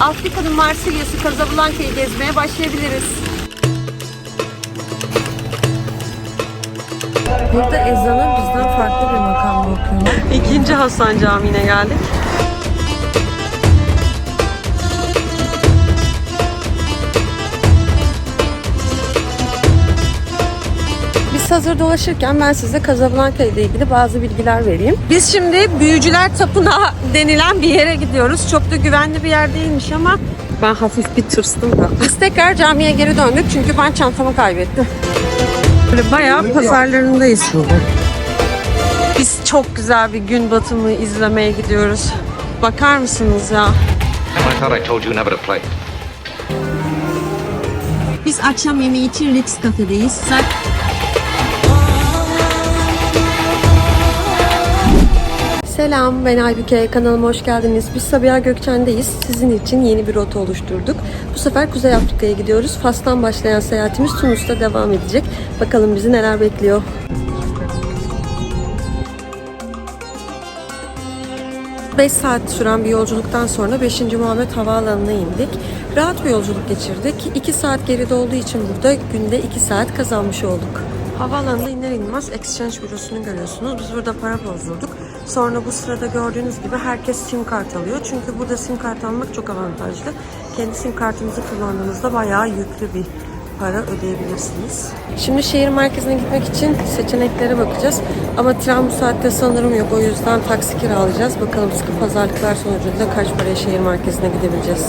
Afrika'nın Marsilya'sı Casablanca'yı gezmeye başlayabiliriz. Burada ezanı bizden farklı bir makamda okuyorlar. İkinci Hasan Camii'ne geldik. Biz hazır dolaşırken ben size Casablanca ile ilgili bazı bilgiler vereyim. Biz şimdi Büyücüler Tapınağı denilen bir yere gidiyoruz. Çok da güvenli bir yer değilmiş ama ben hafif bir tırstım da. Biz tekrar camiye geri döndük çünkü ben çantamı kaybettim. Böyle bayağı pazarlarındayız burada. Biz çok güzel bir gün batımı izlemeye gidiyoruz. Bakar mısınız ya? Biz akşam yemeği için Ritz Cafe'deyiz. Selam, ben Aybüke. Kanalıma hoş geldiniz. Biz Sabiha Gökçen'deyiz. Sizin için yeni bir rota oluşturduk. Bu sefer Kuzey Afrika'ya gidiyoruz. Fas'tan başlayan seyahatimiz Tunus'ta devam edecek. Bakalım bizi neler bekliyor. Beş saat süren bir yolculuktan sonra 5. Muhammed Havaalanı'na indik. Rahat bir yolculuk geçirdik. 2 saat geride olduğu için burada günde 2 saat kazanmış olduk. Havaalanında iner inmez Exchange bürosunu görüyorsunuz. Biz burada para bozdurduk. Sonra bu sırada gördüğünüz gibi herkes sim kart alıyor. Çünkü burada sim kart almak çok avantajlı. Kendi sim kartınızı kullandığınızda bayağı yüklü bir para ödeyebilirsiniz. Şimdi şehir merkezine gitmek için seçeneklere bakacağız. Ama tren bu saatte sanırım yok. O yüzden taksi kiralayacağız. Bakalım sıkı pazarlıklar sonucunda kaç paraya şehir merkezine gidebileceğiz.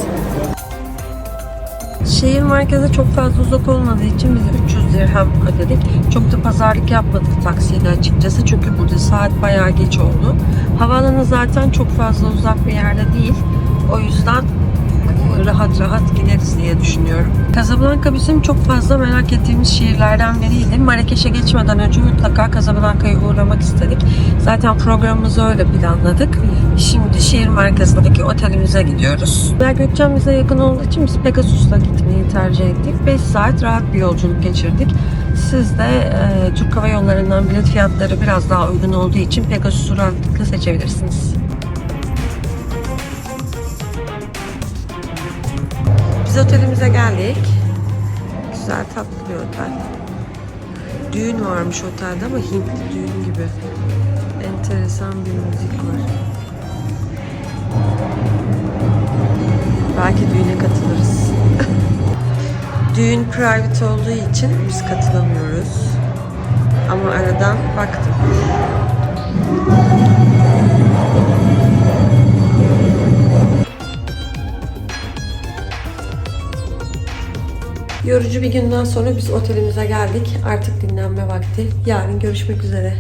Şehir merkezi çok fazla uzak olmadığı için biz 300 dirhem ödedik. Çok da pazarlık yapmadık taksiyle açıkçası. Çünkü burada saat bayağı geç oldu. Havaalanı zaten çok fazla uzak bir yerde değil. O yüzden rahat rahat gideriz diye düşünüyorum. Casablanca bizim çok fazla merak ettiğimiz şehirlerden biriydi. Marrakeş'e geçmeden önce mutlaka Casablanca'ya uğramak istedik. Zaten programımızı öyle planladık. Şimdi şehir merkezindeki otelimize gidiyoruz. Gökçen bize yakın olduğu için biz Pegasus'la gitmeyi tercih ettik. 5 saat rahat bir yolculuk geçirdik. Siz de Türk Hava Yolları'ndan bilet fiyatları biraz daha uygun olduğu için Pegasus'u rahatlıkla seçebilirsiniz. Biz otelimize geldik. Güzel, tatlı bir otel. Düğün varmış otelde ama Hintli düğün gibi. Enteresan bir müzik var. Belki düğüne katılırız. Düğün private olduğu için biz katılamıyoruz. Ama aradan baktım. Yorucu bir günden sonra biz otelimize geldik. Artık dinlenme vakti. Yarın görüşmek üzere.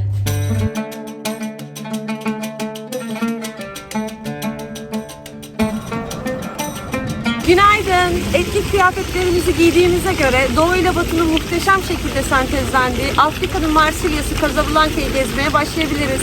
Günaydın. Etnik kıyafetlerimizi giydiğimize göre Doğu ile Batı'nın muhteşem şekilde sentezlendiği Afrika'nın Marsilya'sı Casablanca'yı gezmeye başlayabiliriz.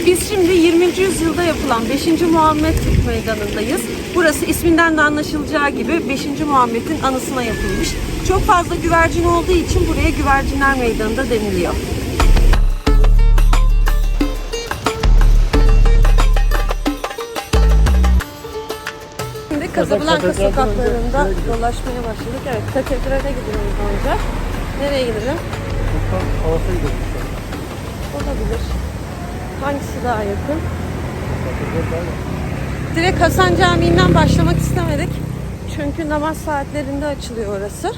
Biz şimdi 20. yüzyılda yapılan 5. Muhammed Meydanı'ndayız. Burası isminden de anlaşılacağı gibi 5. Muhammed'in anısına yapılmış. Çok fazla güvercin olduğu için buraya Güvercinler Meydanı da deniliyor. Şimdi Casablanca sokaklarında dolaşmaya başladık. Evet, katedrale gidiyoruz önce. Nereye gidelim? Havas'a gidelim. Olabilir. Hangisi daha yakın? Direkt Hasan Camii'nden başlamak istemedik. Çünkü namaz saatlerinde açılıyor orası.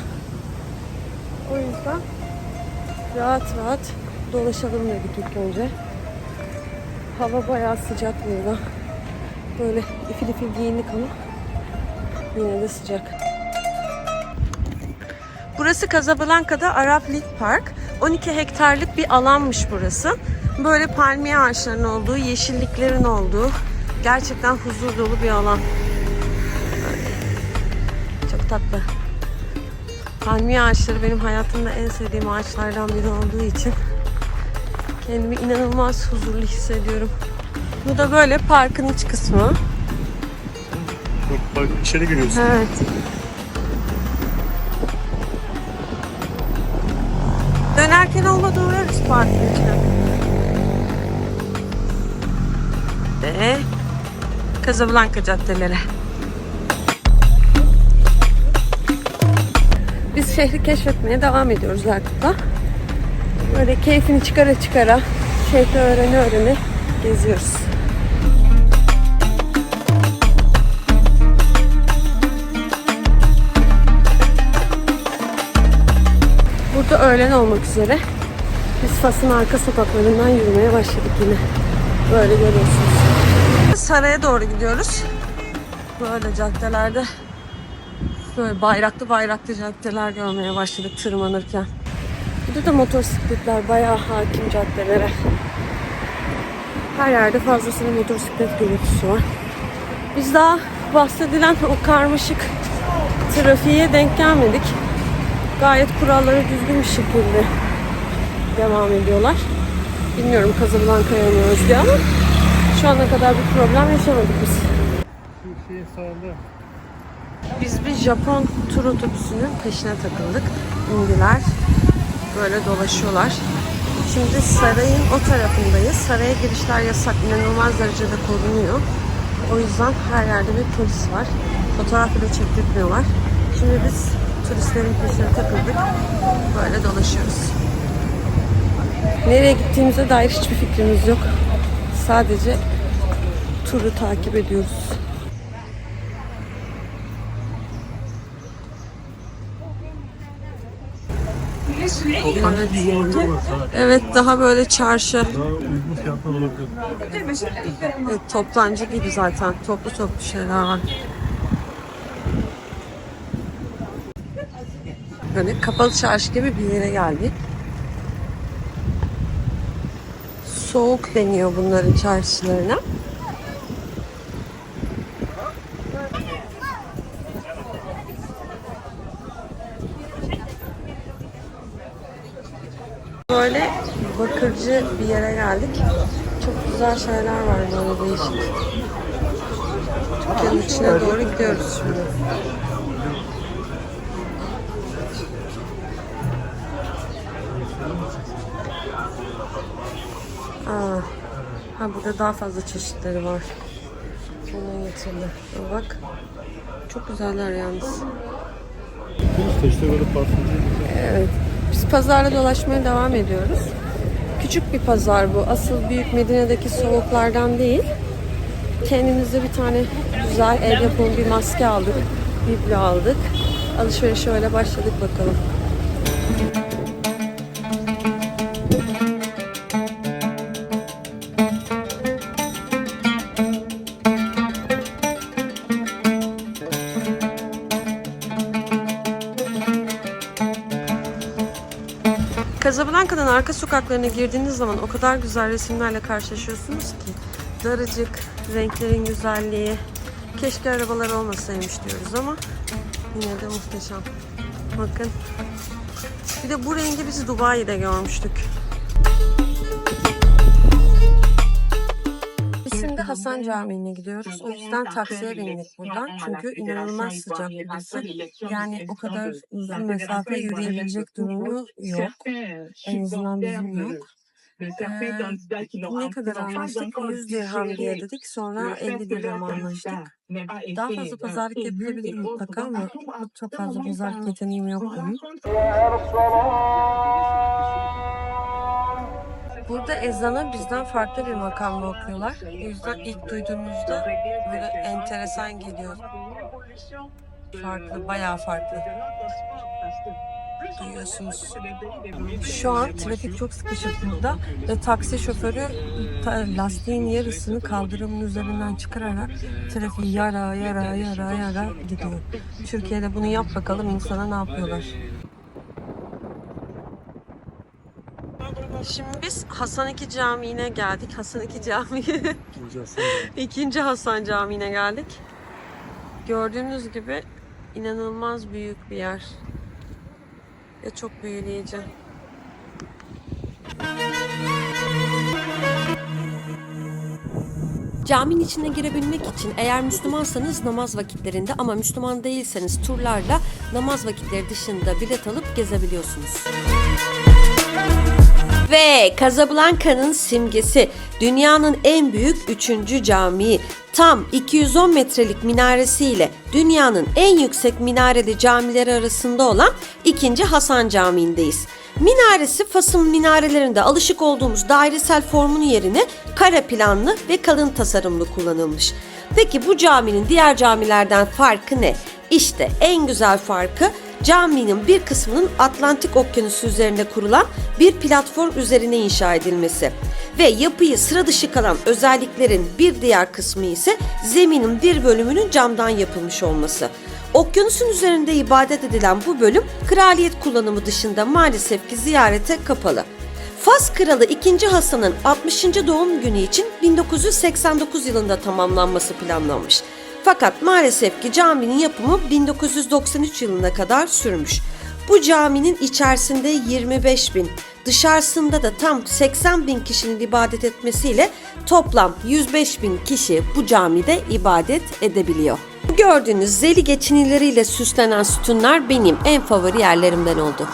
O yüzden rahat rahat dolaşalım dedik ilk önce. Hava bayağı sıcak burada. Böyle ifil ifil giyindik ama yine de sıcak. Burası Casablanca'da Arap Lit Park. 12 hektarlık bir alanmış burası. Böyle palmiye ağaçlarının olduğu, yeşilliklerin olduğu gerçekten huzur dolu bir alan. Böyle. Çok tatlı. Palmiye ağaçları benim hayatımda en sevdiğim ağaçlardan biri olduğu için kendimi inanılmaz huzurlu hissediyorum. Bu da böyle parkın iç kısmı. Bak içeri giriyorsun. Evet. Dönerken o olmadı uğrarız parkın içine. Ve Casablanca caddeleri. Biz şehri keşfetmeye devam ediyoruz artık da. Böyle keyfini çıkara çıkara, şehri öğrene geziyoruz. Burada öğlen olmak üzere. Biz Fas'ın arka sokaklarından yürümeye başladık yine. Böyle görüyorsunuz. Saraya doğru gidiyoruz. Böyle caddelerde böyle bayraklı caddeler görmeye başladık tırmanırken. Burada da motosikletler bayağı hakim caddelere. Her yerde fazlasıyla motosiklet gürültüsü var. Biz daha bahsedilen o karmaşık trafiğe denk gelmedik. Gayet kurallara düzgün bir şekilde devam ediyorlar. Bilmiyorum Casablanca'ya mı özgü ama şu ana kadar bir problem yaşamadık biz. Biz bir Japon tur otobüsünün peşine takıldık. İndiler. Böyle dolaşıyorlar. Şimdi sarayın o tarafındayız. Saraya girişler yasak. İnanılmaz derecede korunuyor. O yüzden her yerde bir polis var. Fotoğraf bile çektirmiyorlar. Şimdi biz turistlerin peşine takıldık. Böyle dolaşıyoruz. Nereye gittiğimize dair hiçbir fikrimiz yok. Sadece turu takip ediyoruz. Evet, daha böyle çarşı. Daha uygun fiyatlar olabilir. Evet, toptancı gibi zaten. Toplu şeyler var. Böyle kapalı çarşı gibi bir yere geldik. Soğuk deniyor bunların çarşılarına. Böyle bakırcı bir yere geldik. Çok güzel şeyler var böyle değişik. Dükkanın içine doğru gidiyoruz şimdi. Burada daha fazla çeşitleri var. Ondan getirdi. Bak. Çok güzeller yalnız. İşte böyle parfümcü. Evet. Biz pazarla dolaşmaya devam ediyoruz. Küçük bir pazar bu. Asıl büyük Medine'deki soğuklardan değil. Kendimize bir tane güzel el yapımı bir maske aldık. Biblo aldık. Alışverişe öyle başladık bakalım. Casablanca'nın arka sokaklarına girdiğiniz zaman o kadar güzel resimlerle karşılaşıyorsunuz ki. Daracık, renklerin güzelliği. Keşke arabalar olmasaymış diyoruz ama yine de muhteşem. Bakın. Bir de bu rengi biz Dubai'de görmüştük. Biz şimdi Hasan Camii'ne gidiyoruz. O yüzden taksiye bindik buradan. Çünkü inanılmaz sıcak burası. Yani o kadar uzun mesafe yürüyebilecek durumu yok. En azından bizim yok. Ne kadar anlaştık? 100 dirham diye dedik. Sonra 50 dirham anlaştık. Daha fazla pazarlık yapılabilir mutlaka ama çok fazla pazarlık yeteneğim yok benim. Burada ezanı bizden farklı bir makamla okuyorlar. O yüzden ilk duyduğunuzda böyle enteresan geliyor. Farklı, bayağı farklı. Duyuyorsunuz. Şu an trafik çok sıkışık burada ve taksi şoförü lastiğin yarısını kaldırımın üzerinden çıkararak trafiği yara gidiyor. Türkiye'de bunu yap bakalım insana ne yapıyorlar. Şimdi biz Hasan II Camii'ne geldik. Hasan II Camii. İkinci Hasan Camii'ne geldik. Gördüğünüz gibi inanılmaz büyük bir yer. Ve çok büyüleyici. Caminin içine girebilmek için eğer Müslümansanız namaz vakitlerinde ama Müslüman değilseniz turlarla namaz vakitleri dışında bilet alıp gezebiliyorsunuz. Ve Casablanca'nın simgesi, dünyanın en büyük 3. camii, tam 210 metrelik minaresiyle dünyanın en yüksek minareli camileri arasında olan 2. Hasan Camii'ndeyiz. Minaresi Fas'ın minarelerinde alışık olduğumuz dairesel formun yerine kare planlı ve kalın tasarımlı kullanılmış. Peki bu caminin diğer camilerden farkı ne? İşte en güzel farkı, caminin bir kısmının Atlantik Okyanusu üzerinde kurulan bir platform üzerine inşa edilmesi ve yapıyı sıra dışı kalan özelliklerin bir diğer kısmı ise zeminin bir bölümünün camdan yapılmış olması. Okyanusun üzerinde ibadet edilen bu bölüm kraliyet kullanımı dışında maalesef ki ziyarete kapalı. Fas Kralı 2. Hasan'ın 60. doğum günü için 1989 yılında tamamlanması planlanmış. Fakat maalesef ki caminin yapımı 1993 yılına kadar sürmüş. Bu caminin içerisinde 25 bin, dışarısında da tam 80 bin kişinin ibadet etmesiyle toplam 105 bin kişi bu camide ibadet edebiliyor. Bu gördüğünüz zeli geçinileriyle süslenen sütunlar benim en favori yerlerimden oldu.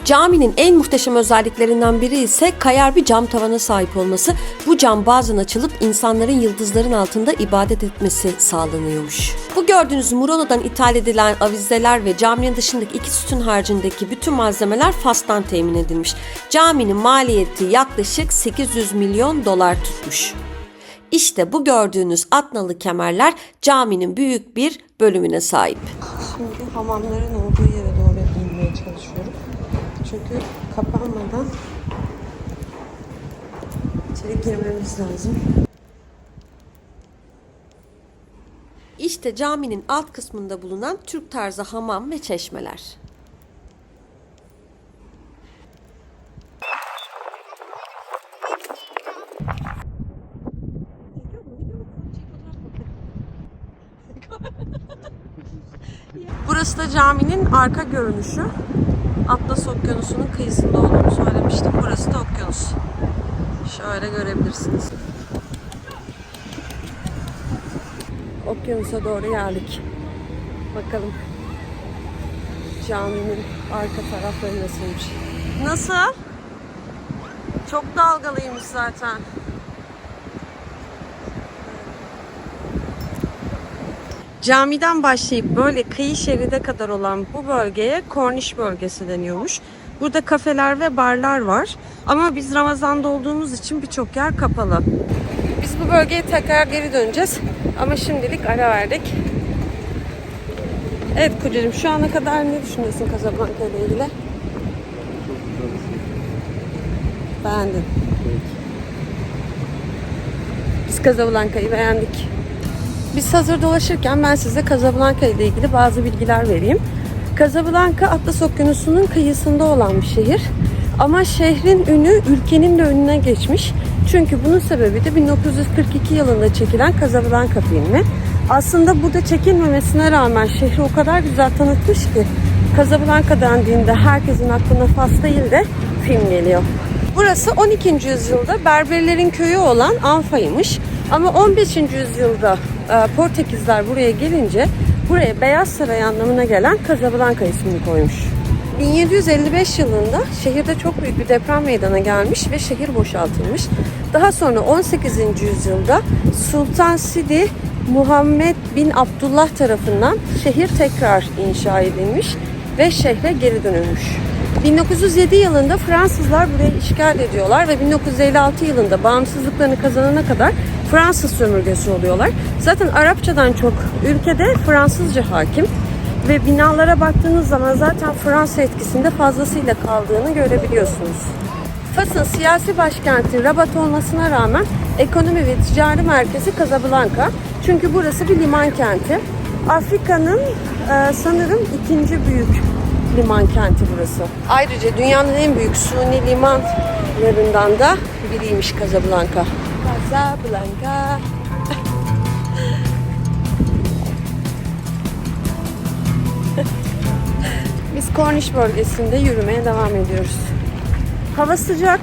Caminin en muhteşem özelliklerinden biri ise kayar bir cam tavana sahip olması. Bu cam bazen açılıp insanların yıldızların altında ibadet etmesi sağlanıyormuş. Bu gördüğünüz Murano'dan ithal edilen avizeler ve caminin dışındaki 2 sütun haricindeki bütün malzemeler Fas'tan temin edilmiş. Caminin maliyeti yaklaşık 800 milyon dolar tutmuş. İşte bu gördüğünüz atnalı kemerler caminin büyük bir bölümüne sahip. Şimdi hamamların olduğu yere doğru inmeye çalışıyorum. Çünkü kapanmadan içeri girmemiz lazım. İşte caminin alt kısmında bulunan Türk tarzı hamam ve çeşmeler. Burası da caminin arka görünüşü. Atlas Okyanusu'nun kıyısında olduğunu söylemiştim. Burası da okyanus. Şöyle görebilirsiniz. Okyanusa doğru geldik. Bakalım caminin arka tarafları nasılmış. Nasıl? Çok dalgalıymış zaten. Camiden başlayıp böyle kıyı şeride kadar olan bu bölgeye Korniş bölgesi deniyormuş. Burada kafeler ve barlar var. Ama biz Ramazan'da olduğumuz için birçok yer kapalı. Biz bu bölgeye tekrar geri döneceğiz. Ama şimdilik ara verdik. Evet Kucacığım, şu ana kadar ne düşünüyorsun Casablanca ile ilgili? Beğendin. Evet. Biz Casablanca'yı beğendik. Biz hazır dolaşırken ben size Casablanca ile ilgili bazı bilgiler vereyim. Casablanca Atlas Okyanusu'nun kıyısında olan bir şehir. Ama şehrin ünü ülkenin de önüne geçmiş. Çünkü bunun sebebi de 1942 yılında çekilen Casablanca filmi. Aslında burada çekilmemesine rağmen şehri o kadar güzel tanıtmış ki Casablanca dendiğinde herkesin aklına Fas değil de film geliyor. Burası 12. yüzyılda Berberlerin köyü olan Anfa'ymış. Ama 15. yüzyılda Portekizler buraya gelince buraya Beyaz Saray anlamına gelen Casablanca ismini koymuş. 1755 yılında şehirde çok büyük bir deprem meydana gelmiş ve şehir boşaltılmış. Daha sonra 18. yüzyılda Sultan Sidi Muhammed bin Abdullah tarafından şehir tekrar inşa edilmiş ve şehre geri dönülmüş. 1907 yılında Fransızlar burayı işgal ediyorlar ve 1956 yılında bağımsızlıklarını kazanana kadar Fransız sömürgesi oluyorlar. Zaten Arapçadan çok ülkede Fransızca hakim ve binalara baktığınız zaman zaten Fransa etkisinde fazlasıyla kaldığını görebiliyorsunuz. Fas'ın siyasi başkenti Rabat olmasına rağmen ekonomi ve ticari merkezi Casablanca. Çünkü burası bir liman kenti. Afrika'nın sanırım ikinci büyük liman kenti burası. Ayrıca dünyanın en büyük suni limanlarından da biriymiş Casablanca. Casablanca. Biz Cornish bölgesinde yürümeye devam ediyoruz. Hava sıcak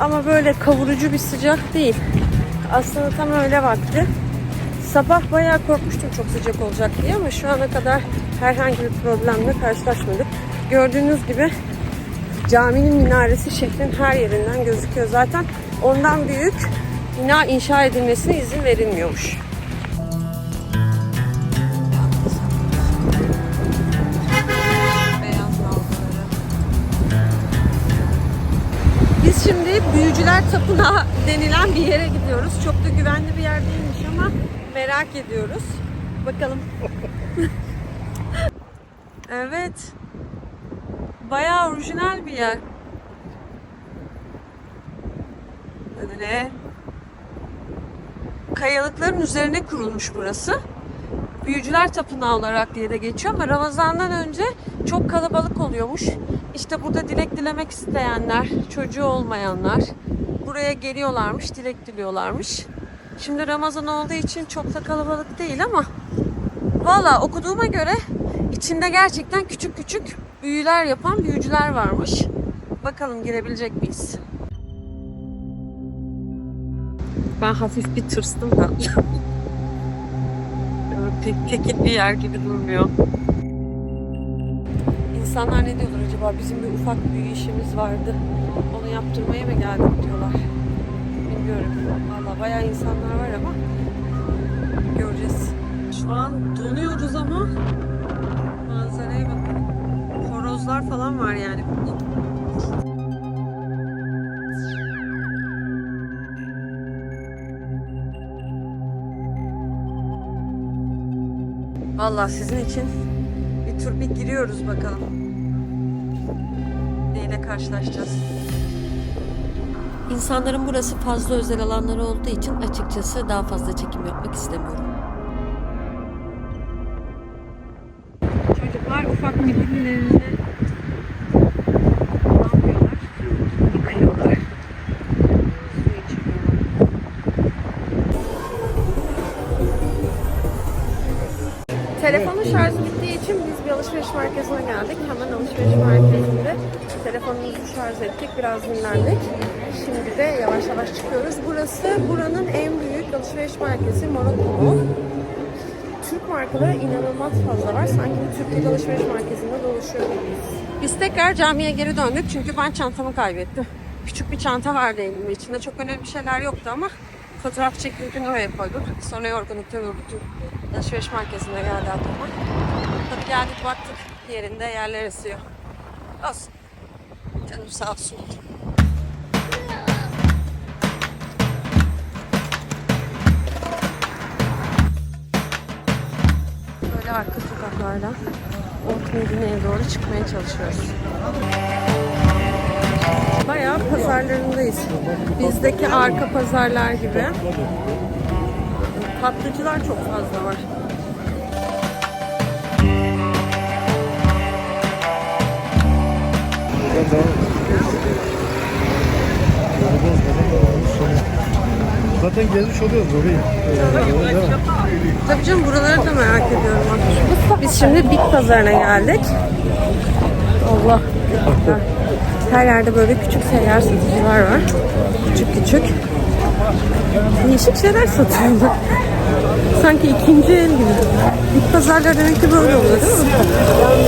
ama böyle kavurucu bir sıcak değil. Aslında tam öğle vakti. Sabah bayağı korkmuştum çok sıcak olacak diye ama şu ana kadar herhangi bir problemle karşılaşmadık. Gördüğünüz gibi caminin minaresi şehrin her yerinden gözüküyor. Zaten ondan büyük bina inşa edilmesine izin verilmiyormuş. Biz şimdi Büyücüler Tapınağı denilen bir yere gidiyoruz. Çok da güvenli bir yer değilmiş ama merak ediyoruz. Bakalım. Evet. Bayağı orijinal bir yer. Böyle kayalıkların üzerine kurulmuş burası. Büyücüler Tapınağı olarak diye de geçiyor ama Ramazan'dan önce çok kalabalık oluyormuş. İşte burada dilek dilemek isteyenler, çocuğu olmayanlar buraya geliyorlarmış, dilek diliyorlarmış. Şimdi Ramazan olduğu için çok da kalabalık değil ama valla okuduğuma göre içinde gerçekten küçük küçük büyüler yapan büyücüler varmış. Bakalım girebilecek miyiz? Ben hafif bir tırstım da. Pek tekin bir yer gibi durmuyor. İnsanlar ne diyorlar acaba? Bizim bir ufak büyü işimiz vardı. Onu yaptırmaya mı geldik diyorlar. Bilmiyorum. Valla bayağı insanlar var ama göreceğiz. Şu an donuyoruz ama manzaraya bakın. Horozlar falan var yani burada. Valla sizin için bir tur bir giriyoruz bakalım. Neyle karşılaşacağız? İnsanların burası fazla özel alanları olduğu için açıkçası daha fazla çekim yapmak istemiyorum. Çocuklar ufak birbirlerine ne yapıyorlar? Yıkıyorlar. Su içiyorlar. Telefonun şarjı bittiği için biz bir alışveriş merkezine geldik. Hemen alışveriş merkezinde telefonumuzu şarj ettik. Biraz dinlendik. Şimdi de yavaş yavaş çıkıyoruz. Burası buranın en büyük alışveriş merkezi Morocco. Türk markaları inanılmaz fazla var. Sanki bir Türkiye alışveriş merkezinde dolaşıyor gibiyiz. Biz tekrar camiye geri döndük çünkü ben çantamı kaybettim. Küçük bir çanta vardı elimde. İçinde çok önemli şeyler yoktu ama fotoğraf çekilirken oraya koyduk. Sonra yorgunluktan bütün alışveriş merkezine geldi aklıma. Tabii geldik baktık yerinde yerler esiyor. Olsun. Canım sağ olsun. Böyle arka sokaklarla Old Medine'ye doğru çıkmaya çalışıyoruz. Bayağı pazarlarındayız. Bizdeki arka pazarlar gibi. Tatlıcılar çok fazla var. Zaten gezmiş oluyoruz orayı. Tabii canım buraları da merak ediyorum. Biz şimdi Big Pazarı'na geldik. Allah. Her yerde böyle küçük seyyar satıcılar var. Küçük küçük. Değişik şeyler satıyorlar. Sanki ikinci el gibi. Big Pazarlar demek ki böyle oluyor değil mi?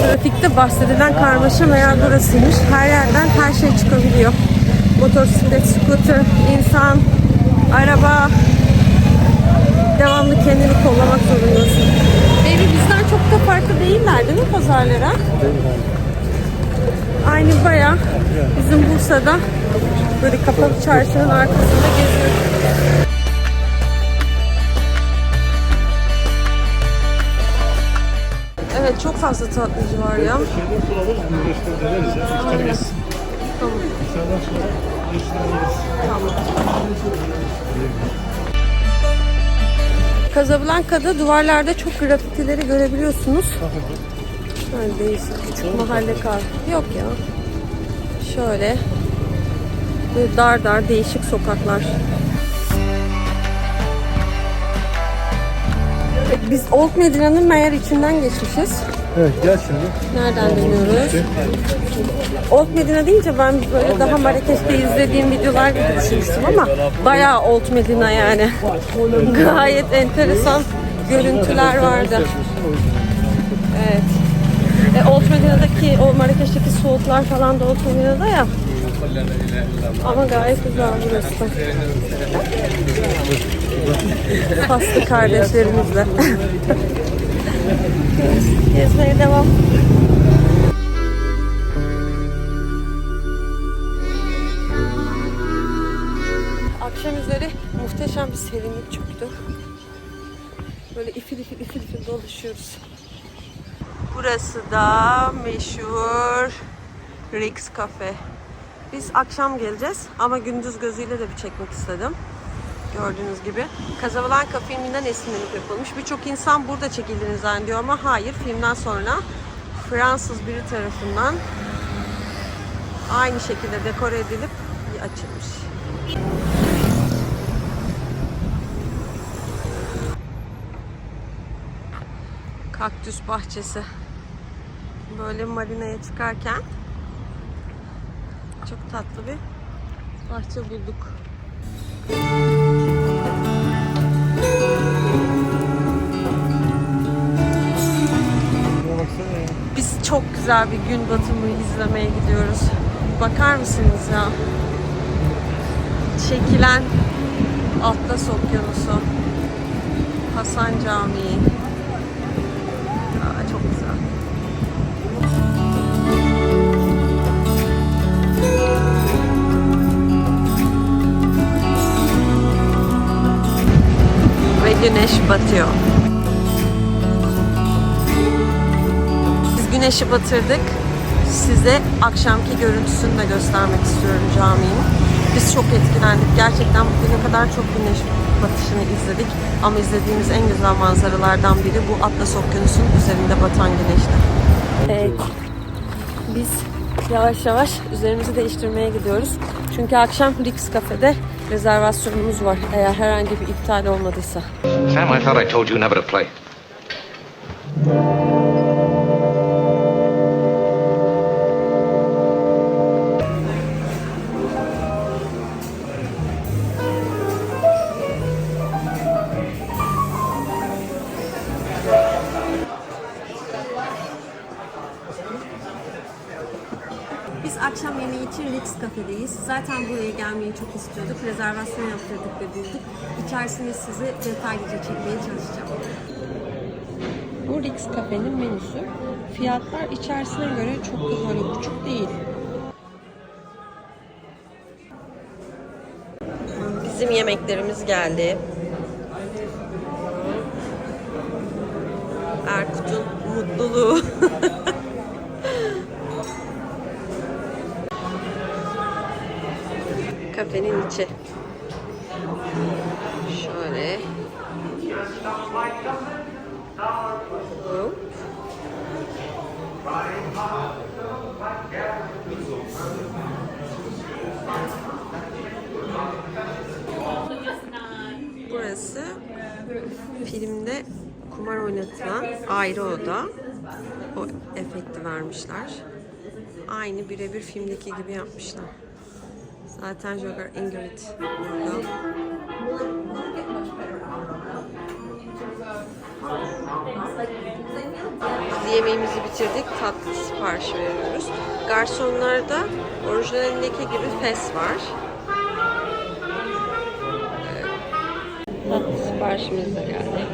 Trafikte bahsedilen karmaşa meğer burasıymış. Her yerden her şey çıkabiliyor. Motosiklet, scooter, insan, araba. Devamlı kendini kollamak zorundasın. Baby bizden çok da farklı değiller değil mi pazarlara? Aynı bayağı bizim Bursa'da böyle kapalı çarşının arkasında geziyoruz. Evet çok fazla tatlıcı var ya. Şeyden sonra alırız, üniversitede deneriz ya. Aynen. Tamam. Dışarıdan sonra geçsin alırız. Tamam. Casablanca'da duvarlarda çok grafitileri görebiliyorsunuz. Böyle değişik küçük mahalle kahve. Yok ya. Şöyle. Böyle dar dar değişik sokaklar. Biz Old Medine'nin meğer içinden geçmişiz. Evet gel şimdi. Nereden dönüyoruz? Old Medina deyince ben böyle daha Marrakeş'te izlediğim videolar gibi düşünmüştüm ama bayağı Old Medina yani. Gayet enteresan görüntüler vardı. Evet. Old Medina'daki, o Marrakeş'teki soğuklar falan da Old Medina'da ya. Ama gayet güzel burası da. Faslı kardeşlerimizle. Gezmeye devam. Akşam üzeri muhteşem bir serinlik çöktü. Böyle ifil dolaşıyoruz. Burası da meşhur Rix Cafe. Biz akşam geleceğiz ama gündüz gözüyle de bir çekmek istedim. Gördüğünüz gibi. Casablanca filminden esinlenip yapılmış. Birçok insan burada çekildiğini zannediyor ama hayır. Filmden sonra Fransız biri tarafından aynı şekilde dekore edilip açılmış. Kaktüs bahçesi. Böyle marinaya çıkarken çok tatlı bir bahçe bulduk. Biz çok güzel bir gün batımı izlemeye gidiyoruz. Bakar mısınız ya? Çekilen Atlas Okyanusu, Hasan Camii. Aa, çok güzel. Ve güneş batıyor. Biz güneşi batırdık. Size akşamki görüntüsünü de göstermek istiyorum caminin. Biz çok etkilendik. Gerçekten bugüne kadar çok güneş batışını izledik. Ama izlediğimiz en güzel manzaralardan biri bu Atlas Okyanusu'nun üzerinde batan güneşti. Evet. Biz yavaş yavaş üzerimizi değiştirmeye gidiyoruz. Çünkü akşam Rix Cafe'de rezervasyonumuz var. Eğer herhangi bir iptal olmadıysa. Sam, I thought I told you never to play. Biz akşam yemeği için Rix Cafe'deyiz. Zaten buraya gelmeyi çok istiyorduk. Rezervasyon yaptırdık ve bulduk. İçerisini size detaylıca çekmeye çalışacağım. Bu Rix Cafe'nin menüsü. Fiyatlar içerisine göre çok da böyle uçuk değil. Bizim yemeklerimiz geldi. Erkut'un mutluluğu. Kafenin içi. Şöyle. Hop. Burası filmde kumar oynatılan ayrı oda. O efekti vermişler. Aynı birebir filmdeki gibi yapmışlar. Zaten Joker Ingrid burada. Biz yemeğimizi bitirdik. Tatlı sipariş veriyoruz. Garsonlarda orijinalindeki gibi fes var. Tatlı siparişimiz de geldi.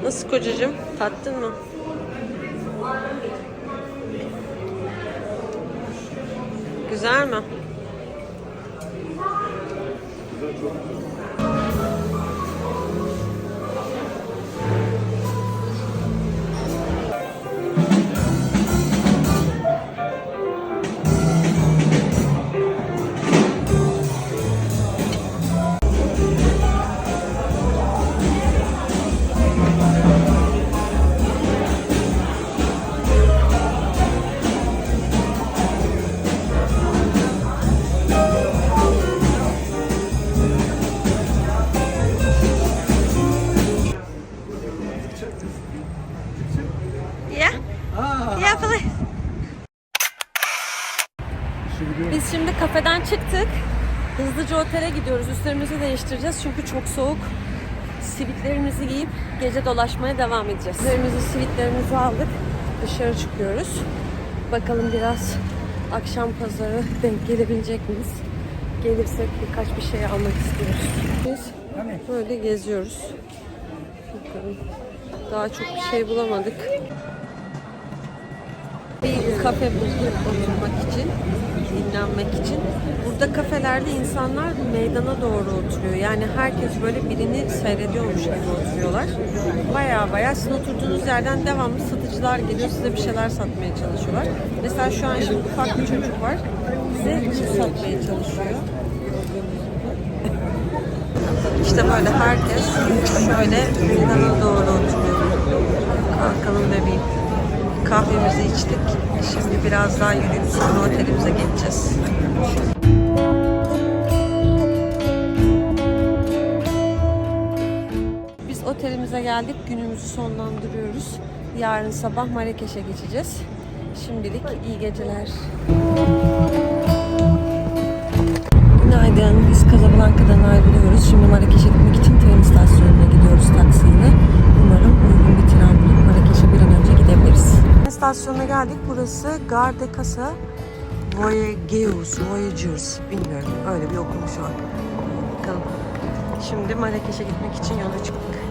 Nasıl kocacığım? Tattın mı? Güzel mi? Hızlıca otele gidiyoruz. Üstlerimizi değiştireceğiz çünkü çok soğuk. Sivitlerimizi giyip gece dolaşmaya devam edeceğiz. Sivitlerimizi aldık. Dışarı çıkıyoruz. Bakalım biraz akşam pazarı denk gelebilecek miyiz? Gelirsek birkaç bir şey almak istiyoruz. Biz böyle geziyoruz. Bakalım. Daha çok bir şey bulamadık. Bir kafe bulduk oturmak için, dinlenmek için. Burada kafelerde insanlar meydana doğru oturuyor. Yani herkes böyle birini seyrediyormuş gibi oturuyorlar. Baya sizin oturduğunuz yerden devamlı satıcılar geliyor. Size bir şeyler satmaya çalışıyorlar. Mesela şu an şimdi ufak bir çocuk var. Bize cips satmaya çalışıyor. İşte böyle herkes şöyle meydana doğru oturuyor. Kalkalım bebeğim. Kahvemizi içtik. Şimdi biraz daha yürüyüp sonra otelimize geçeceğiz. Biz otelimize geldik. Günümüzü sonlandırıyoruz. Yarın sabah Marrakeş'e geçeceğiz. Şimdilik iyi geceler. Günaydın. Biz Casablanca'dan ayrılıyoruz. Şimdi Marrakeş'e gitmek için tren istasyonuna gidiyoruz taksiyle. Umarım uygun bir tren bulup Marrakeş'e bir an önce gidebiliriz. İstasyonuna geldik. Burası Gare de Casa Voyageurs. Bilmiyorum. Öyle bir okumuş var. Bakalım. Şimdi Marrakeş'e gitmek için yola çıktık.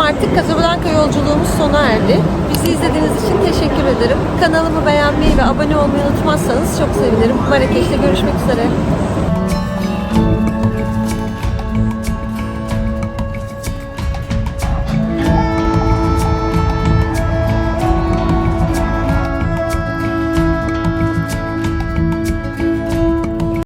Artık Casablanca yolculuğumuz sona erdi. Bizi izlediğiniz için teşekkür ederim. Kanalımı beğenmeyi ve abone olmayı unutmazsanız çok sevinirim. Marrakeş'te görüşmek üzere.